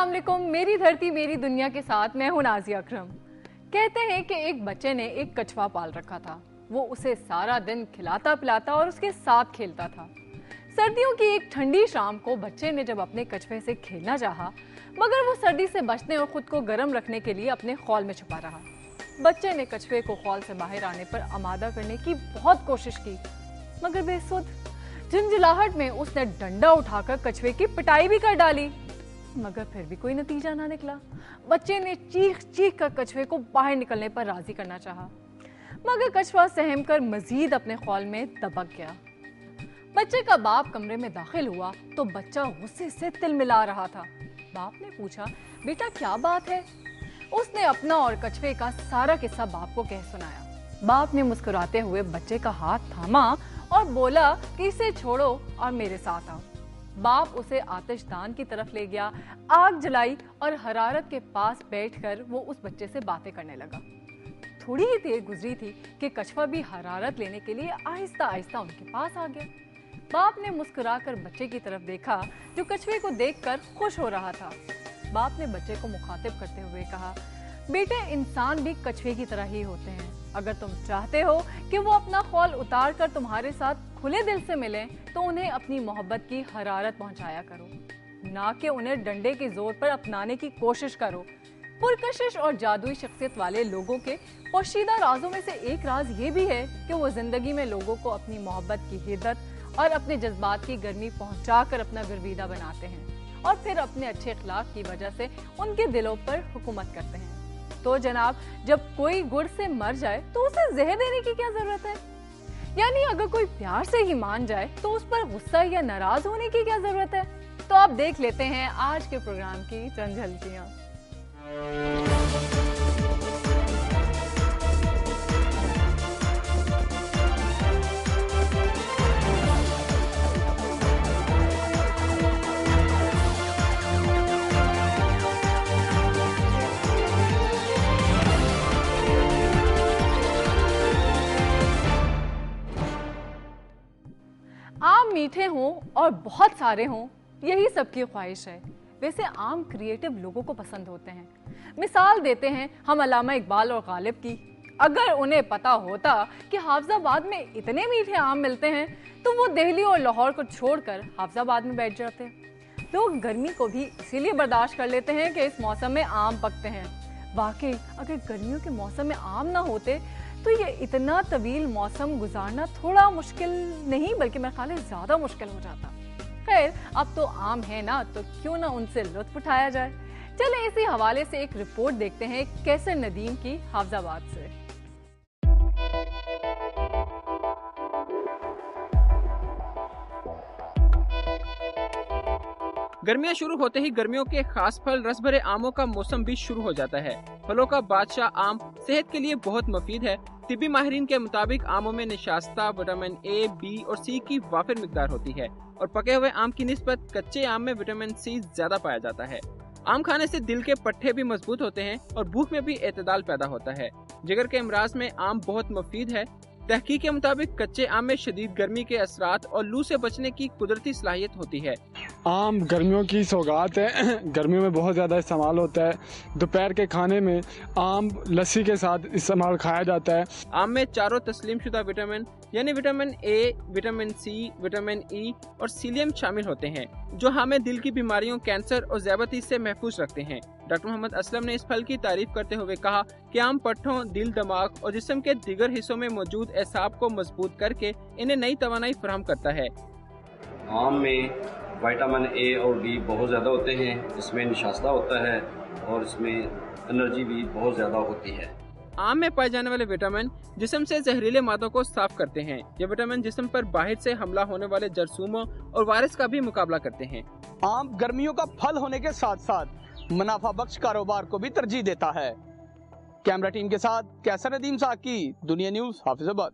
अस्सलाम वालेकुम। मेरी धरती मेरी दुनिया के साथ मैं हूं नाज़िया अकरम। कहते हैं कि एक बच्चे ने एक कछुआ पाल रखा था। वो उसे सारा दिन खिलाता पिलाता और उसके साथ खेलता था। सर्दियों की एक ठंडी शाम को बच्चे ने जब अपने कछुए से खेलना चाहा, मगर वो सर्दी से बचने और खुद को गर्म रखने के लिए अपने खौल में छुपा रहा। बच्चे ने कछुए को खौल से बाहर आने पर आमादा करने की बहुत कोशिश की, मगर बेसुध। झुंझलाहट में उसने डंडा उठाकर कछुए की पिटाई भी कर डाली, मगर फिर भी कोई नतीजा ना निकला। बच्चे ने चीख चीख कर कछुए को बाहर निकलने पर राजी करना चाहा, मगर कछुआ सहम कर मजीद अपने खौल में दबक गया। बच्चे का बाप कमरे में दाखिल हुआ तो बच्चा गुस्से से तिलमिला रहा था। बाप ने पूछा, बेटा क्या बात है? उसने अपना और कछुए का सारा किस्सा बाप को कह सुनाया। बाप ने मुस्कुराते हुए बच्चे का हाथ थामा और बोला कि इसे छोड़ो और मेरे साथ आओ। बाप उसे आतिशदान की तरफ ले गया, आग जलाई और हरारत के पास बैठकर वो उस बच्चे से बातें करने लगा। थोड़ी ही देर गुजरी थी कि कछुआ भी हरारत लेने के लिए आहिस्ता आहिस्ता उनके पास आ गया। बाप ने मुस्कुराकर बच्चे की तरफ देखा, जो कछुए को देखकर खुश हो रहा था। बाप ने बच्चे को मुखातिब करते हुए कहा, बेटे इंसान भी कछुए की तरह ही होते हैं। अगर तुम चाहते हो कि वो अपना खौल उतार कर तुम्हारे साथ खुले दिल से मिलें, तो उन्हें अपनी मोहब्बत की हरारत पहुंचाया करो, ना कि उन्हें डंडे के जोर पर अपनाने की कोशिश करो। पुरकशिश और जादुई शख्सियत वाले लोगों के पोशीदा राजों में से एक राज ये भी है कि वो जिंदगी में लोगों को अपनी मोहब्बत की हिद्दत और अपने जज्बात की गर्मी पहुंचाकर अपना गर्विदा बनाते हैं और फिर अपने अच्छे अखलाक की वजह से उनके दिलों पर हुकूमत करते हैं। तो जनाब, जब कोई गुड़ से मर जाए तो उसे जहर देने की क्या जरूरत है? यानी अगर कोई प्यार से ही मान जाए तो उस पर गुस्सा या नाराज होने की क्या जरूरत है? तो आप देख लेते हैं आज के प्रोग्राम की चंद झलकियां। आम मीठे हों और बहुत सारे हों, यही सबकी ख्वाहिश है। वैसे आम क्रिएटिव लोगों को पसंद होते हैं। मिसाल देते हैं हम अल्लामा इकबाल और गालिब की। अगर उन्हें पता होता कि हाफिजाबाद में इतने मीठे आम मिलते हैं तो वो दिल्ली और लाहौर को छोड़कर हाफिजाबाद में बैठ जाते। लोग गर्मी को भी इसीलिए बर्दाश्त कर लेते हैं कि इस मौसम में आम पकते हैं। वाकई अगर गर्मियों के मौसम में आम ना होते तो ये इतना तवील मौसम गुजारना थोड़ा मुश्किल नहीं, बल्कि मेरे ख्याल है ज्यादा मुश्किल हो जाता। खैर, अब तो आम है ना, तो क्यों ना उनसे लुत्फ उठाया जाए। चलें इसी हवाले से एक रिपोर्ट देखते हैं कैसर नदीम की हाफिजाबाद से। गर्मियां शुरू होते ही गर्मियों के खास फल रस भरे आमों का मौसम भी शुरू हो जाता है। फलों का बादशाह आम सेहत के लिए बहुत मुफीद है। तिब्बी माहिरीन के मुताबिक आमों में निशास्ता, विटामिन ए, बी और सी की वाफिर मिकदार होती है और पके हुए आम की निस्बत कच्चे आम में विटामिन सी ज्यादा पाया जाता है। आम खाने से दिल के पट्टे भी मजबूत होते हैं और भूख में भी एतदाल पैदा होता है। जिगर के अमराज में आम बहुत मुफीद है। तहकीक के मुताबिक कच्चे आम में शदीद गर्मी के असरात और लू से बचने की कुदरती सलाहियत होती है। आम गर्मियों की सौगात है। गर्मियों में बहुत ज़्यादा इस्तेमाल होता है। दोपहर के खाने में आम लस्सी के साथ इस्तेमाल खाया जाता है। आम में चारों तस्लीम शुदा विटामिन यानी vitamin A, vitamin C, vitamin E और सीलियम शामिल होते हैं, जो हमें दिल की बीमारियों, कैंसर और ज़ियादतीस से महफूज रखते हैं। डॉक्टर मोहम्मद असलम ने इस फल की तारीफ करते हुए कहा कि आम पट्ठों, दिल, दिमाग और जिस्म के दीगर हिस्सों में मौजूद एसाब को मजबूत करके इन्हें नई तवानाई फराहम करता है। आम में विटामिन ए और डी बहुत ज़्यादा होते हैं। इसमें निशास्ता होता है और इसमें एनर्जी भी बहुत ज़्यादा होती है। आम में पाए जाने वाले विटामिन जिस्म से जहरीले मादों को साफ करते हैं। ये विटामिन जिस्म पर बाहर से हमला होने वाले जरासीमों और वायरस का भी मुकाबला करते हैं। आम गर्मियों का फल होने के साथ साथ मुनाफा बख्श कारोबार को भी तरजीह देता है। कैमरा टीम के साथ कैसर नदीम साकी, दुनिया न्यूज, हाफिजाबाद।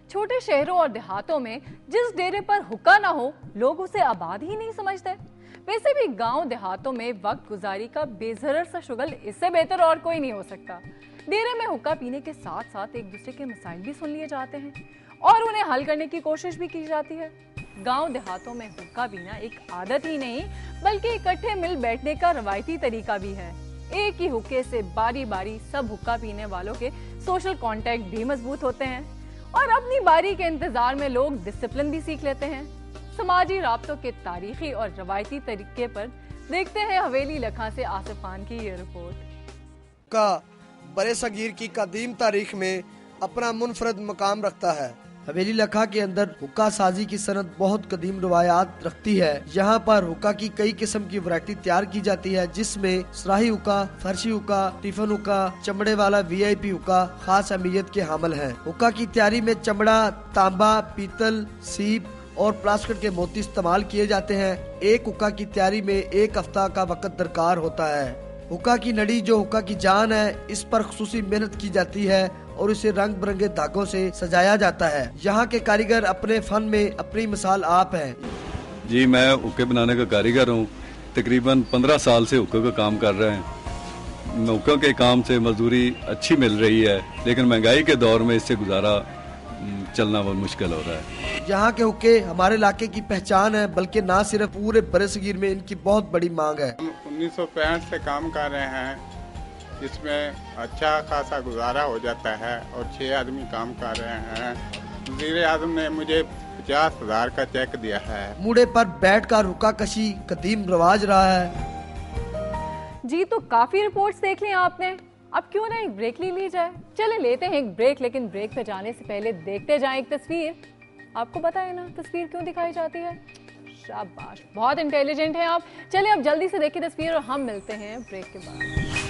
छोटे शहरों और देहातों में जिस डेरे पर हुक्का ना हो, लोग उसे आबाद ही नहीं समझते। वैसे भी गांव देहातों में वक्त गुजारी का बेजरर सा शुगल इससे बेहतर और कोई नहीं हो सकता। डेरे में हुक्का पीने के साथ साथ एक दूसरे के मसाइल भी सुन लिए जाते हैं और उन्हें हल करने की कोशिश भी की जाती है। गांव देहातों में हुक्का पीना एक आदत ही नहीं बल्कि इकट्ठे मिल बैठने का रवायती तरीका भी है। एक ही हुक्के से बारी बारी सब हुक्का पीने वालों के सोशल कांटेक्ट भी मजबूत होते हैं और अपनी बारी के इंतजार में लोग डिसिप्लिन भी सीख लेते हैं। समाजी राब्तों के तारीखी और रवायती तरीके पर देखते हैं हवेली लखा से आसिफ खान की ये रिपोर्ट। का बड़े सगीर की कदीम तारीख में अपना मुनफरद मकाम रखता है। हवेली लखा के अंदर हुक्का साजी की सनत बहुत कदीम रवायात रखती है। यहाँ पर हुक्का की कई किस्म की वैरायटी तैयार की जाती है, जिसमें सराही हुक्का, फर्शी हुक्का, टिफन हुक्का, चमड़े वाला VIP हुक्का खास अहमियत के हामिल है। हुक्का की तैयारी में चमड़ा, तांबा, पीतल, सीप और प्लास्टिक के मोती इस्तेमाल किए जाते हैं। एक हुक्का की तैयारी में 1 हफ्ता का वक्त दरकार होता है। हुक्का की नड़ी जो हुक्का की जान है, इस पर खुसूसी मेहनत की जाती है और इसे रंग बिरंगे धागों से सजाया जाता है। यहाँ के कारीगर अपने फन में अपनी मिसाल आप हैं। जी, मैं हुक्के बनाने का कारीगर हूँ। तकरीबन 15 साल से हुक्के का काम कर रहे हैं। हुक्के के काम से मजदूरी अच्छी मिल रही है, लेकिन महंगाई के दौर में इससे गुजारा चलना बहुत मुश्किल हो रहा है। यहाँ के हुक्के हमारे इलाके की पहचान है, बल्कि ना सिर्फ पूरे बरसगीर में इनकी बहुत बड़ी मांग है। 1965 से काम कर रहे हैं, इसमें अच्छा खासा गुजारा हो जाता है और 6 आदमी काम कर रहे हैं। वज़ीर आज़म ने मुझे 50,000 का चेक दिया है। मुड़े पर बैठकर हुक्का कशी कदीम रवाज रहा है। जी, तो काफी रिपोर्ट्स देख ली आपने, अब क्यों ना एक ब्रेक ली जाए। चले लेते हैं एक ब्रेक, लेकिन ब्रेक पे जाने से पहले देखते जाएं एक तस्वीर। आपको पता है ना तस्वीर क्यों दिखाई जाती है? शाबाश, बहुत इंटेलिजेंट हैं आप। चलिए अब जल्दी से देखिए तस्वीर और हम मिलते हैं ब्रेक के बाद।